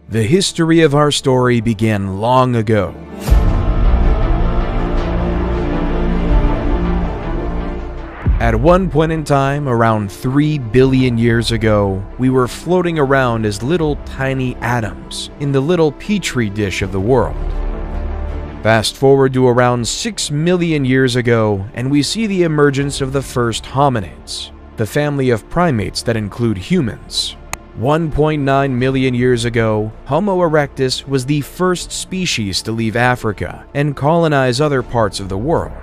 The history of our story began long ago. At one point in time, around 3 billion years ago, we were floating around as little tiny atoms in the little petri dish of the world. Fast forward to around 6 million years ago, and we see the emergence of the first hominids, the family of primates that include humans. 1.9 million years ago, Homo erectus was the first species to leave Africa and colonize other parts of the world.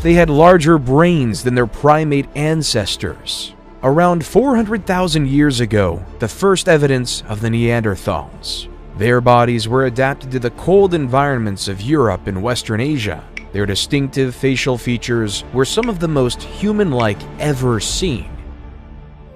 They had larger brains than their primate ancestors. Around 400,000 years ago, the first evidence of the Neanderthals. Their bodies were adapted to the cold environments of Europe and Western Asia. Their distinctive facial features were some of the most human-like ever seen.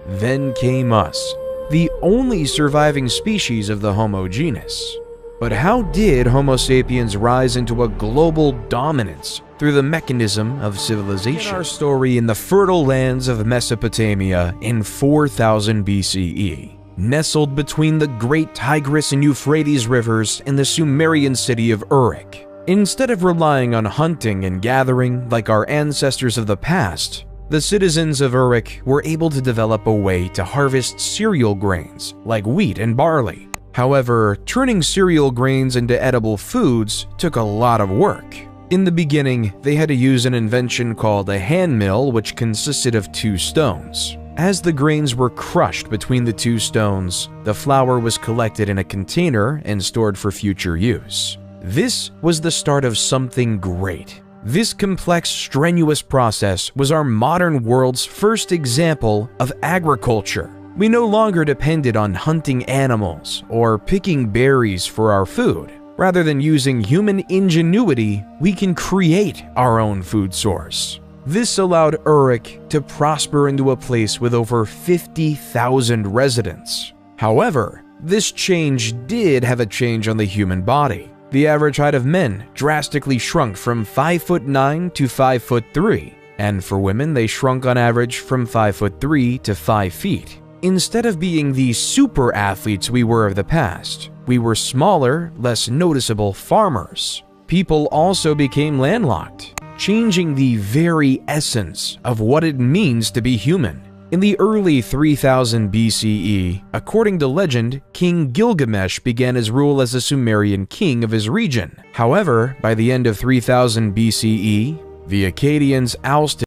Then came us, the only surviving species of the Homo genus. But how did Homo sapiens rise into a global dominance through the mechanism of civilization? Our story in the fertile lands of Mesopotamia in 4000 BCE, nestled between the great Tigris and Euphrates rivers in the Sumerian city of Uruk. Instead of relying on hunting and gathering like our ancestors of the past, the citizens of Uruk were able to develop a way to harvest cereal grains like wheat and barley. However, turning cereal grains into edible foods took a lot of work. In the beginning, they had to use an invention called a hand mill, which consisted of 2 stones. As the grains were crushed between the 2 stones, the flour was collected in a container and stored for future use. This was the start of something great. This complex, strenuous process was our modern world's first example of agriculture. We no longer depended on hunting animals or picking berries for our food. Rather than using human ingenuity, we can create our own food source. This allowed Uruk to prosper into a place with over 50,000 residents. However, this change did have a change on the human body. The average height of men drastically shrunk from 5'9" to 5'3", and for women they shrunk on average from 5'3" to 5 feet. Instead of being the super athletes we were of the past, we were smaller, less noticeable farmers. People also became landlocked, changing the very essence of what it means to be human. In the early 3000 BCE, according to legend, King Gilgamesh began his rule as a Sumerian king of his region. However, by the end of 3000 BCE, the Akkadians ousted